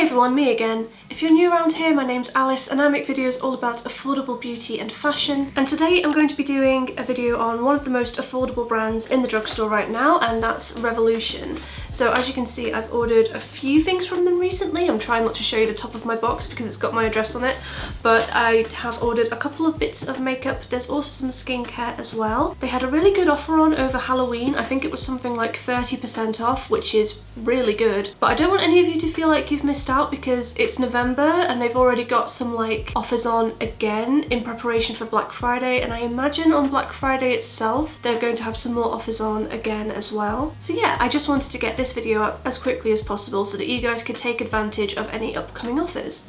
everyone, me again. If you're new around here, my name's Alice and I make videos all about affordable beauty and fashion, and today I'm going to be doing a video on one of the most affordable brands in the drugstore right now, and that's Revolution. So as you can see, I've ordered a few things from them recently. I'm trying not to show you the top of my box because it's got my address on it, but I have ordered a couple of bits of makeup. There's also some skincare as well. They had a really good offer on over Halloween. I think it was something like 30% off, which is really good. But I don't want any of you to feel like you've missed out because it's November and they've already got some like offers on again in preparation for Black Friday, and I imagine on Black Friday itself they're going to have some more offers on again as well. So yeah, I just wanted to get this video up as quickly as possible so that you guys could take advantage of any upcoming offers.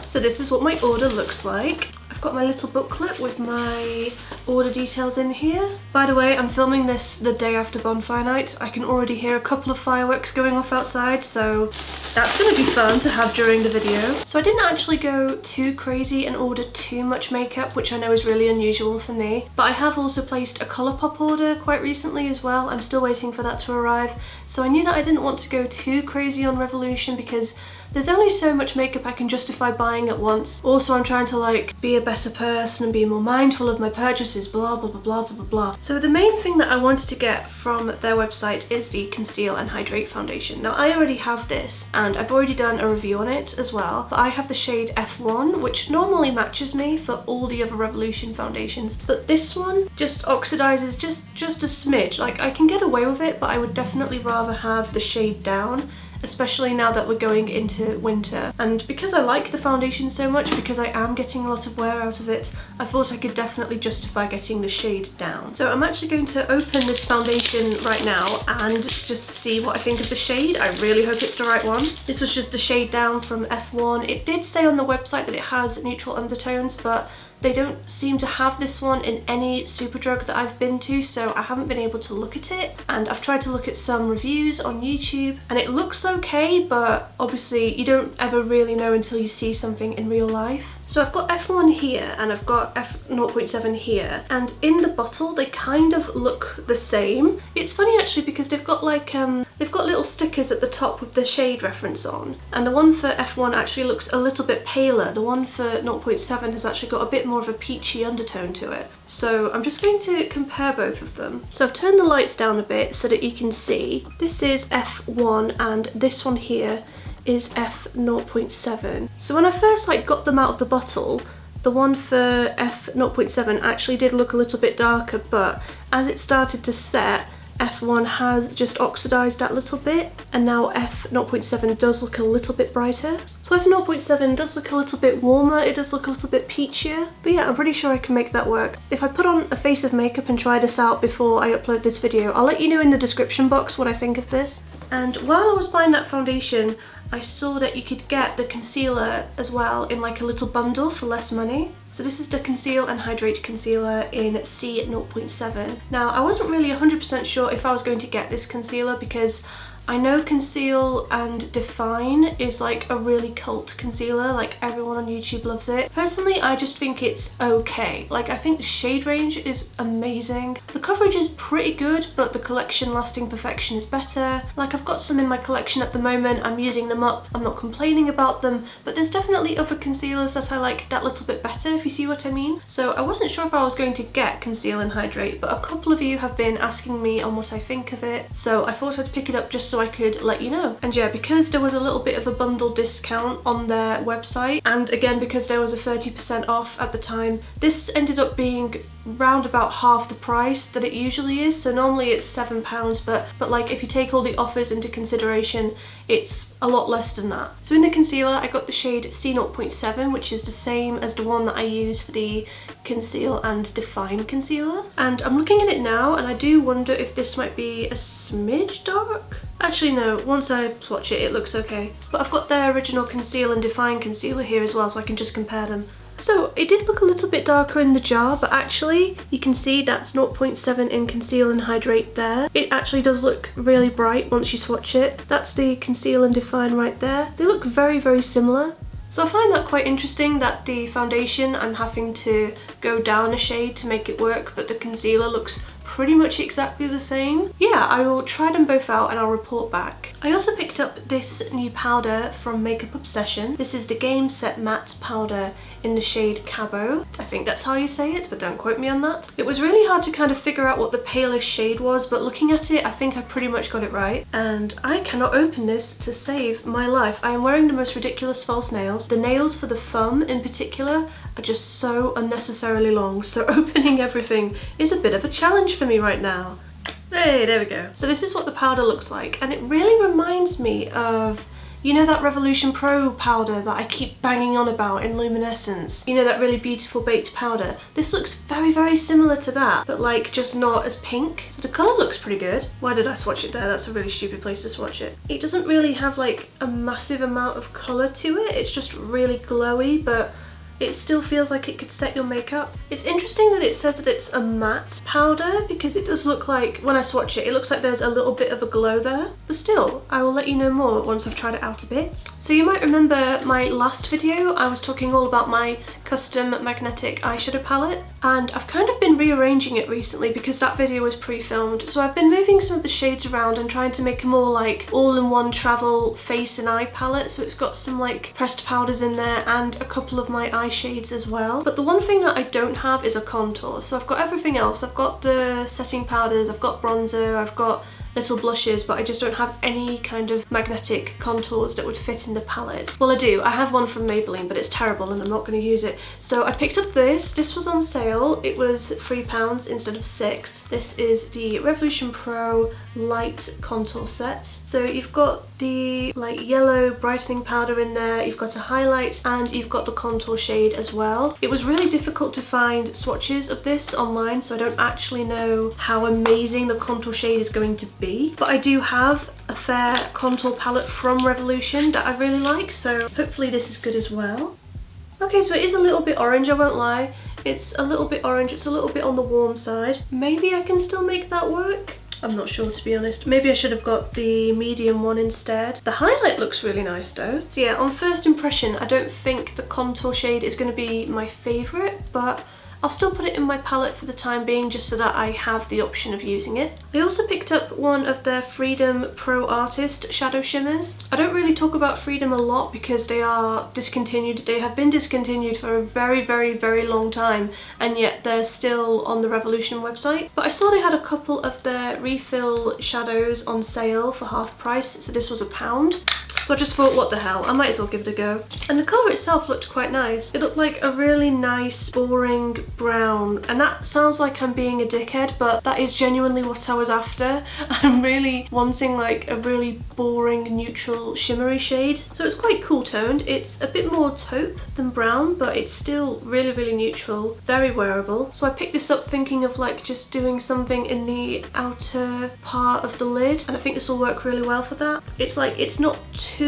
So this is what my order looks like. I've got my little booklet with my order details in here. By the way, I'm filming this the day after bonfire night. I can already hear a couple of fireworks going off outside, so that's going to be fun to have during the video. So I didn't actually go too crazy and order too much makeup, which I know is really unusual for me. But I have also placed a Colourpop order quite recently as well. I'm still waiting for that to arrive. So I knew that I didn't want to go too crazy on Revolution because there's only so much makeup I can justify buying at once. Also, I'm trying to like be a better person and be more mindful of my purchases, blah blah blah blah blah blah. So the main thing that I wanted to get from their website is the Conceal and Hydrate foundation. Now I already have this and I've already done a review on it as well, but I have the shade F1, which normally matches me for all the other Revolution foundations, but this one just oxidizes just a smidge. Like, I can get away with it, but I would definitely rather have the shade down, especially now that we're going into winter. And because I like the foundation so much, because I am getting a lot of wear out of it, I thought I could definitely justify getting the shade down. So I'm actually going to open this foundation right now and just see what I think of the shade. I really hope it's the right one. This was just the shade down from F1. It did say on the website that it has neutral undertones, but they don't seem to have this one in any Superdrug that I've been to, so I haven't been able to look at it. And I've tried to look at some reviews on YouTube and it looks okay, but obviously you don't ever really know until you see something in real life. So I've got F1 here and I've got F0.7 here, and in the bottle they kind of look the same. It's funny actually because they've got like they've got little stickers at the top with the shade reference on, and the one for F1 actually looks a little bit paler. The one for 0.7 has actually got a bit more of a peachy undertone to it. So I'm just going to compare both of them. So I've turned the lights down a bit so that you can see. This is F1 and this one here is F0.7. So when I first got them out of the bottle, the one for F0.7 actually did look a little bit darker, but as it started to set, F1 has just oxidized that little bit, and now F0.7 does look a little bit brighter. So F0.7 does look a little bit warmer, it does look a little bit peachier, but yeah, I'm pretty sure I can make that work. If I put on a face of makeup and try this out before I upload this video, I'll let you know in the description box what I think of this. And while I was buying that foundation, I saw that you could get the concealer as well in like a little bundle for less money. So this is the Conceal and Hydrate concealer in C0.7. Now I wasn't really 100% sure if I was going to get this concealer because I know Conceal and Define is like a really cult concealer, like everyone on YouTube loves it. Personally, I just think it's okay. Like, I think the shade range is amazing. The coverage is pretty good, but the collection lasting perfection is better. Like, I've got some in my collection at the moment, I'm using them up, I'm not complaining about them, but there's definitely other concealers that I like that little bit better, if you see what I mean. So I wasn't sure if I was going to get Conceal and Hydrate, but a couple of you have been asking me on what I think of it, so I thought I'd pick it up just so I could let you know. And yeah, because there was a little bit of a bundle discount on their website, and again because there was a 30% off at the time, this ended up being round about half the price that it usually is. So normally it's £7, but like if you take all the offers into consideration, it's a lot less than that. So in the concealer I got the shade C0.7, which is the same as the one that I use for the Conceal and Define concealer, and I'm looking at it now and I do wonder if this might be a smidge dark. Actually no, once I swatch it, it looks okay. But I've got their original Conceal and Define concealer here as well, so I can just compare them. So it did look a little bit darker in the jar, but actually you can see that's 0.7 in Conceal and Hydrate there. It actually does look really bright once you swatch it. That's the Conceal and Define right there. They look very, very similar. So I find that quite interesting that the foundation I'm having to go down a shade to make it work, but the concealer looks pretty much exactly the same. Yeah, I will try them both out and I'll report back. I also picked up this new powder from Makeup Obsession. This is the Game Set Matte Powder in the shade CABO. I think that's how you say it, but don't quote me on that. It was really hard to kind of figure out what the palest shade was, but looking at it, I think I pretty much got it right. And I cannot open this to save my life. I am wearing the most ridiculous false nails. The nails for the thumb in particular are just so unnecessarily long, so opening everything is a bit of a challenge for me right now. Hey, there we go. So this is what the powder looks like, and it really reminds me of, you know, that Revolution Pro powder that I keep banging on about in Luminescence? You know, that really beautiful baked powder? This looks very, very similar to that, but like just not as pink. So the colour looks pretty good. Why did I swatch it there? That's a really stupid place to swatch it. It doesn't really have like a massive amount of colour to it. It's just really glowy, but it still feels like it could set your makeup. It's interesting that it says that it's a matte powder, because it does look like, when I swatch it, it looks like there's a little bit of a glow there. But still, I will let you know more once I've tried it out a bit. So you might remember my last video, I was talking all about my custom magnetic eyeshadow palette, and I've kind of been rearranging it recently because that video was pre-filmed. So I've been moving some of the shades around and trying to make a more like all-in-one travel face and eye palette. So it's got some like pressed powders in there and a couple of my eye shades as well. But the one thing that I don't have is a contour. So I've got everything else. I've got the setting powders, I've got bronzer, I've got little blushes, but I just don't have any kind of magnetic contours that would fit in the palette. Well, I do. I have one from Maybelline, but it's terrible and I'm not going to use it. So I picked up this. This was on sale. It was £3 instead of £6. This is the Revolution Pro Light Contour Set. So you've got the like yellow brightening powder in there, you've got a highlight, and you've got the contour shade as well. It was really difficult to find swatches of this online, so I don't actually know how amazing the contour shade is going to be. But I do have a fair contour palette from Revolution that I really like, so hopefully this is good as well. Okay, so it is a little bit orange, I won't lie. It's a little bit orange, it's a little bit on the warm side. Maybe I can still make that work? I'm not sure, to be honest. Maybe I should have got the medium one instead. The highlight looks really nice though. So yeah, on first impression, I don't think the contour shade is going to be my favourite, but I'll still put it in my palette for the time being just so that I have the option of using it. I also picked up one of their Freedom Pro Artist shadow shimmers. I don't really talk about Freedom a lot because they are discontinued. They have been discontinued for a very, very, very long time, and yet they're still on the Revolution website. But I saw they had a couple of their refill shadows on sale for half price, so this was £1. So I just thought, what the hell, I might as well give it a go. And the colour itself looked quite nice. It looked like a really nice, boring brown. And that sounds like I'm being a dickhead, but that is genuinely what I was after. I'm really wanting like a really boring, neutral, shimmery shade. So it's quite cool toned. It's a bit more taupe than brown, but it's still really, really neutral. Very wearable. So I picked this up thinking of like just doing something in the outer part of the lid. And I think this will work really well for that. It's like, it's not too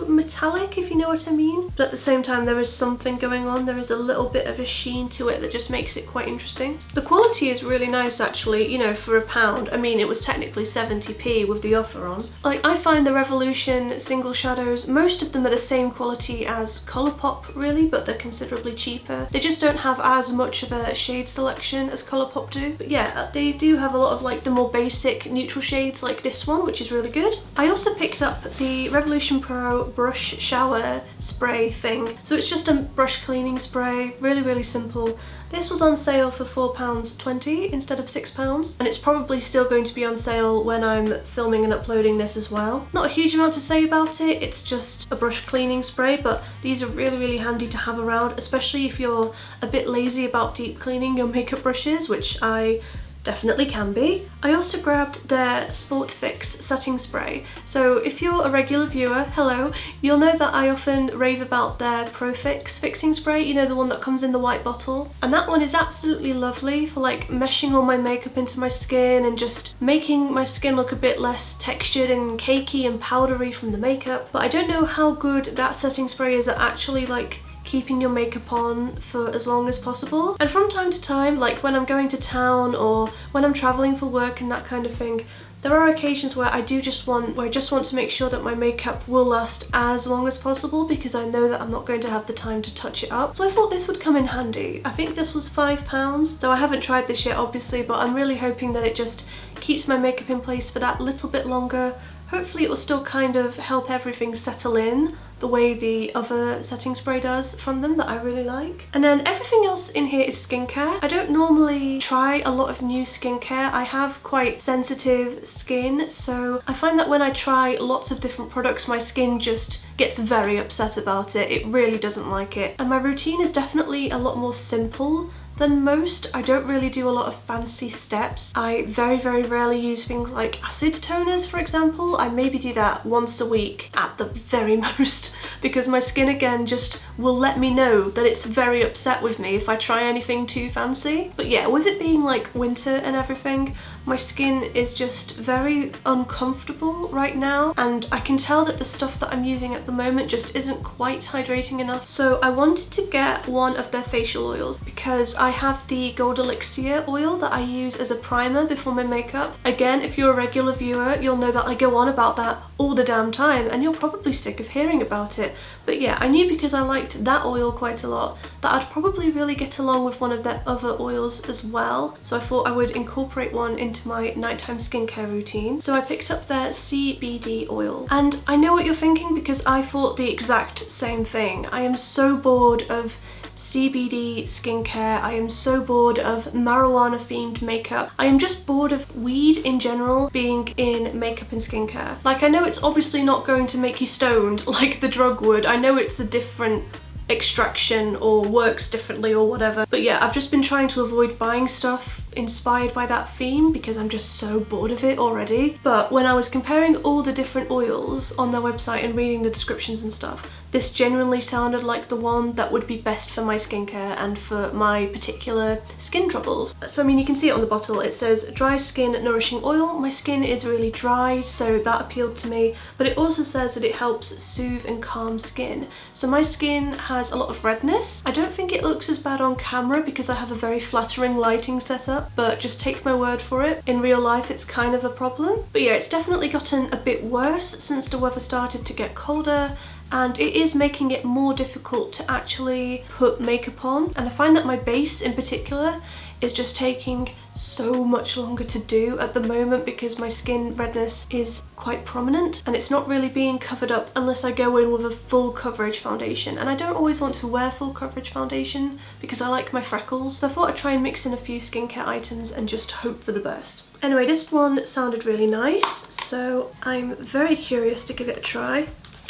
metallic, if you know what I mean, but at the same time there is something going on. There is a little bit of a sheen to it that just makes it quite interesting. The quality is really nice actually, you know, for £1. I mean, it was technically 70p with the offer on. Like, I find the Revolution single shadows, most of them are the same quality as Colourpop really, but they're considerably cheaper. They just don't have as much of a shade selection as Colourpop do. But yeah, they do have a lot of like the more basic neutral shades like this one, which is really good. I also picked up the Revolution Pro brush shower spray thing. So it's just a brush cleaning spray, really, really simple. This was on sale for £4.20 instead of £6, and it's probably still going to be on sale when I'm filming and uploading this as well. Not a huge amount to say about it, it's just a brush cleaning spray, but these are really, really handy to have around, especially if you're a bit lazy about deep cleaning your makeup brushes, which I definitely can be. I also grabbed their Sport Fix setting spray. So if you're a regular viewer, hello, you'll know that I often rave about their Pro Fix fixing spray, you know, the one that comes in the white bottle. And that one is absolutely lovely for like meshing all my makeup into my skin and just making my skin look a bit less textured and cakey and powdery from the makeup. But I don't know how good that setting spray is at actually like keeping your makeup on for as long as possible. And from time to time, like when I'm going to town or when I'm traveling for work and that kind of thing, There are occasions where I just want to make sure that my makeup will last as long as possible because I know that I'm not going to have the time to touch it up. So I thought this would come in handy. I think this was £5, so I haven't tried this yet obviously, but I'm really hoping that it just keeps my makeup in place for that little bit longer. Hopefully it will still kind of help everything settle in the way the other setting spray does from them that I really like. And then everything else in here is skincare. I don't normally try a lot of new skincare. I have quite sensitive skin, so I find that when I try lots of different products, my skin just gets very upset about it. It really doesn't like it. And my routine is definitely a lot more simple than most. I don't really do a lot of fancy steps. I very rarely use things like acid toners, for example. I maybe do that once a week at the very most because my skin again just will let me know that it's very upset with me if I try anything too fancy. But yeah, with it being like winter and everything, my skin is just very uncomfortable right now, and I can tell that the stuff that I'm using at the moment just isn't quite hydrating enough. So I wanted to get one of their facial oils because I have the Gold Elixir oil that I use as a primer before my makeup. Again, if you're a regular viewer, you'll know that I go on about that all the damn time and you're probably sick of hearing about it. But yeah, I knew because I liked that oil quite a lot that I'd probably really get along with one of their other oils as well. So I thought I would incorporate one into my nighttime skincare routine. So I picked up their CBD oil. And I know what you're thinking because I thought the exact same thing. I am so bored of CBD skincare. I am so bored of marijuana themed makeup. I am just bored of weed in general being in makeup and skincare. Like, I know it's obviously not going to make you stoned like the drug would. I know it's a different extraction or works differently or whatever, but yeah, I've just been trying to avoid buying stuff inspired by that theme because I'm just so bored of it already. But when I was comparing all the different oils on their website and reading the descriptions and stuff, this genuinely sounded like the one that would be best for my skincare and for my particular skin troubles. So I mean, you can see it on the bottle. It says dry skin nourishing oil. My skin is really dry, so that appealed to me, but it also says that it helps soothe and calm skin. So my skin has a lot of redness. I don't think it looks as bad on camera because I have a very flattering lighting setup, but just take my word for it. In real life, it's kind of a problem. But yeah, it's definitely gotten a bit worse since the weather started to get colder, and it is making it more difficult to actually put makeup on. And I find that my base in particular is just taking so much longer to do at the moment because my skin redness is quite prominent and it's not really being covered up unless I go in with a full coverage foundation. And I don't always want to wear full coverage foundation because I like my freckles. So I thought I'd try and mix in a few skincare items and just hope for the best. Anyway, this one sounded really nice, so I'm very curious to give it a try.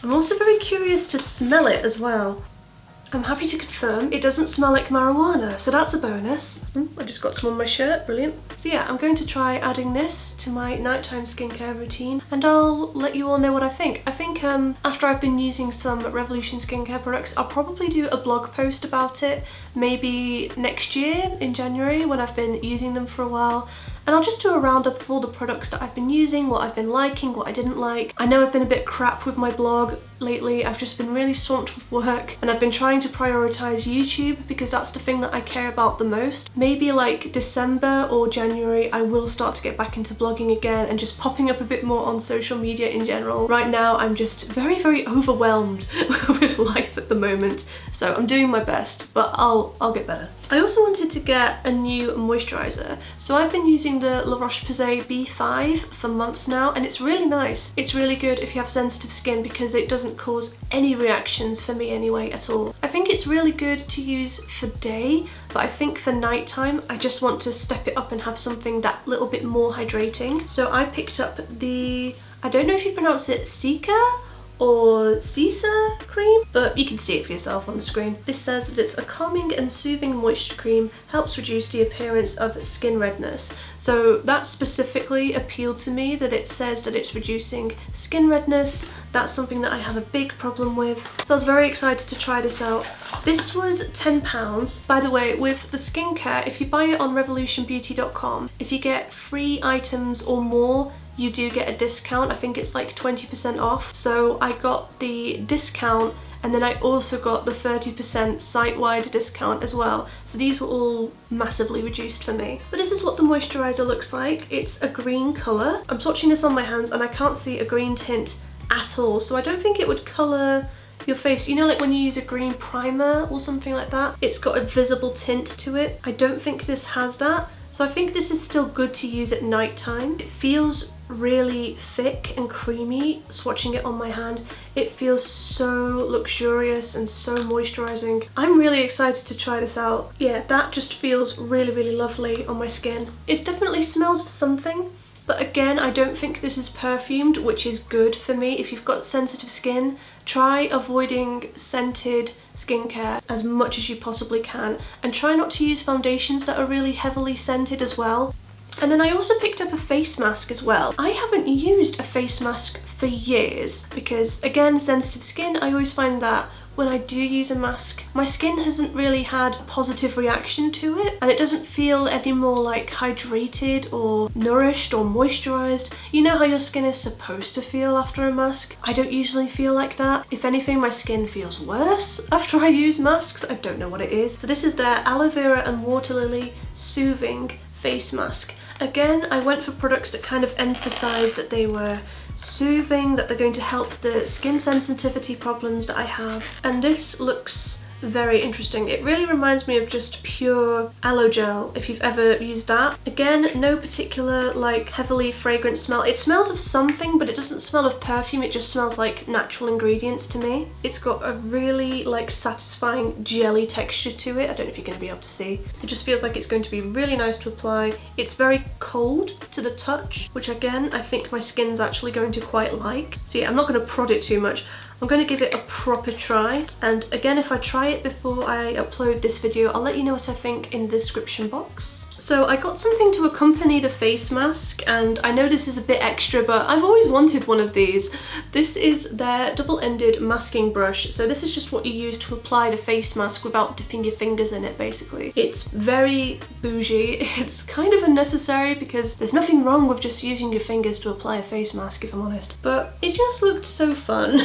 I'm also very curious to smell it as well. I'm happy to confirm it doesn't smell like marijuana, so that's a bonus. I just got some on my shirt, brilliant. So yeah, I'm going to try adding this to my nighttime skincare routine and I'll let you all know what I think. I think after I've been using some Revolution skincare products, I'll probably do a blog post about it, maybe next year in January when I've been using them for a while. And I'll just do a roundup of all the products that I've been using, what I've been liking, what I didn't like. I know I've been a bit crap with my blog lately. I've just been really swamped with work and I've been trying to prioritize YouTube because that's the thing that I care about the most. Maybe like December or January, I will start to get back into blogging again and just popping up a bit more on social media in general. Right now, I'm just very overwhelmed with life at the moment. So I'm doing my best, but I'll get better. I also wanted to get a new moisturiser. So I've been using the La Roche-Posay B5 for months now and it's really nice. It's really good if you have sensitive skin because it doesn't cause any reactions for me anyway at all. I think it's really good to use for day, but I think for nighttime I just want to step it up and have something that little bit more hydrating. So I picked up the, I don't know if you pronounce it CICA or CICA cream, but you can see it for yourself on the screen. This says that it's a calming and soothing moisture cream, helps reduce the appearance of skin redness. So that specifically appealed to me, that it says that it's reducing skin redness. That's something that I have a big problem with. So I was very excited to try this out. This was £10. By the way, with the skincare, if you buy it on revolutionbeauty.com, if you get 3 items or more, you do get a discount. I think it's like 20% off. So I got the discount and then I also got the 30% site-wide discount as well. So these were all massively reduced for me. But this is what the moisturiser looks like. It's a green colour. I'm swatching this on my hands and I can't see a green tint at all, so I don't think it would colour your face. You know, like when you use a green primer or something like that, it's got a visible tint to it. I don't think this has that. So I think this is still good to use at night time. It feels really thick and creamy swatching it on my hand. It feels so luxurious and so moisturizing. I'm really excited to try this out. Yeah, that just feels really, really lovely on my skin. It definitely smells of something, but again, I don't think this is perfumed, which is good for me. If you've got sensitive skin, try avoiding scented skincare as much as you possibly can, and try not to use foundations that are really heavily scented as well. And then I also picked up a face mask as well. I haven't used a face mask for years because, again, sensitive skin, I always find that when I do use a mask, my skin hasn't really had a positive reaction to it, and it doesn't feel any more like hydrated or nourished or moisturized. You know how your skin is supposed to feel after a mask? I don't usually feel like that. If anything, my skin feels worse after I use masks. I don't know what it is. So this is their aloe vera and water lily soothing face mask. Again, I went for products that kind of emphasized that they were soothing, that they're going to help the skin sensitivity problems that I have. And this looks very interesting. It really reminds me of just pure aloe gel, if you've ever used that. Again, no particular like heavily fragrant smell. It smells of something, but it doesn't smell of perfume. It just smells like natural ingredients to me. It's got a really like satisfying jelly texture to it. I don't know if you're going to be able to see. It just feels like it's going to be really nice to apply. It's very cold to the touch, which again, I think my skin's actually going to quite like. So yeah, I'm not going to prod it too much. I'm going to give it a proper try, and again, if I try it before I upload this video, I'll let you know what I think in the description box. So I got something to accompany the face mask, and I know this is a bit extra, but I've always wanted one of these. This is their double-ended masking brush. So this is just what you use to apply the face mask without dipping your fingers in it, basically. It's very bougie. It's kind of unnecessary because there's nothing wrong with just using your fingers to apply a face mask, if I'm honest. But it just looked so fun.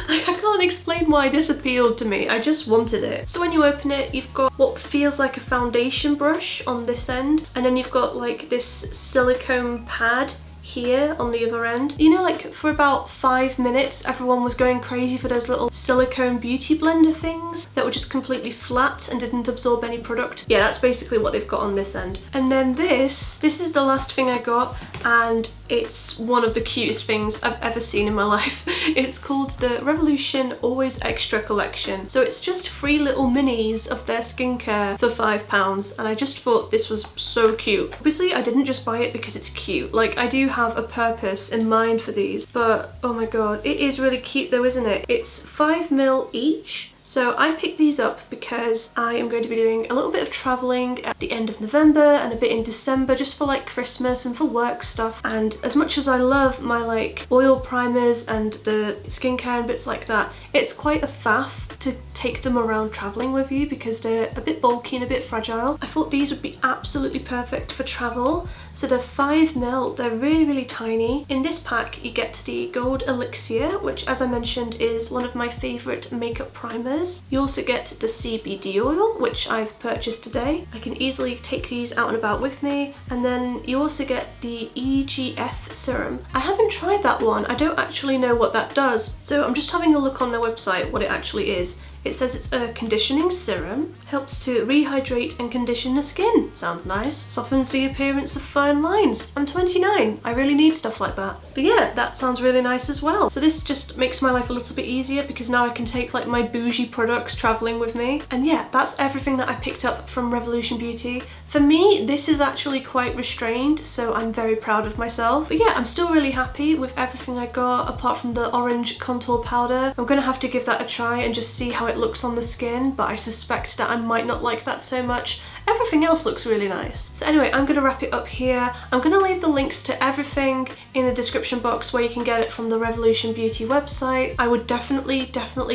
Like, I can't explain why this appealed to me. I just wanted it. So when you open it, you've got what feels like a foundation brush on this end, and then you've got like this silicone pad here on the other end. You know, like for about 5 minutes everyone was going crazy for those little silicone beauty blender things that were just completely flat and didn't absorb any product. Yeah, that's basically what they've got on this end. And then this is the last thing I got, and it's one of the cutest things I've ever seen in my life. It's called the Revolution Always Extra collection. So it's just 3 little minis of their skincare for £5, and I just thought this was so cute. Obviously I didn't just buy it because it's cute. Like, I do have a purpose in mind for these, but oh my god, it is really cute though, isn't it? It's 5ml each. So I picked these up because I am going to be doing a little bit of travelling at the end of November and a bit in December, just for like Christmas and for work stuff. And as much as I love my like oil primers and the skincare and bits like that, it's quite a faff to take them around travelling with you because they're a bit bulky and a bit fragile. I thought these would be absolutely perfect for travel. So they're 5ml, they're really, really tiny. In this pack you get the Gold Elixir, which as I mentioned is one of my favourite makeup primers. You also get the CBD oil, which I've purchased today. I can easily take these out and about with me. And then you also get the EGF serum. I haven't tried that one, I don't actually know what that does. So I'm just having a look on their website what it actually is. It says it's a conditioning serum, helps to rehydrate and condition the skin. Sounds nice. Softens the appearance of fine lines. I'm 29, I really need stuff like that. But yeah, that sounds really nice as well. So this just makes my life a little bit easier because now I can take like my bougie products traveling with me. And yeah, that's everything that I picked up from Revolution Beauty. For me, this is actually quite restrained, so I'm very proud of myself. But yeah, I'm still really happy with everything I got, apart from the orange contour powder. I'm gonna have to give that a try and just see how it looks on the skin, but I suspect that I might not like that so much. everything else looks really nice. So anyway, I'm gonna wrap it up here. I'm gonna leave the links to everything in the description box where you can get it from the Revolution Beauty website. I would definitely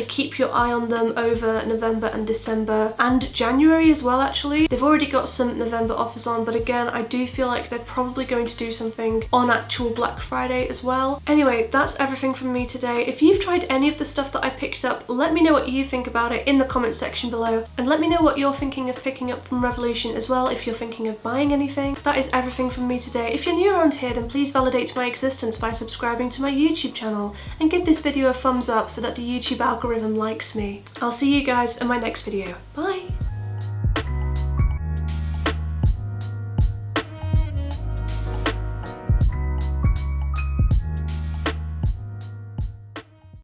keep your eye on them over November and December and January as well actually. They've already got some November offers on, but again, I do feel like they're probably going to do something on actual Black Friday as well. Anyway, that's everything from me today. If you've tried any of the stuff that I picked up, let me know what you think about it in the comment section below, and let me know what you're thinking of picking up from Revolution as well if you're thinking of buying anything. That is everything from me today. If you're new around here, then please validate my existence by subscribing to my YouTube channel and give this video a thumbs up so that the YouTube algorithm likes me. I'll see you guys in my next video. Bye!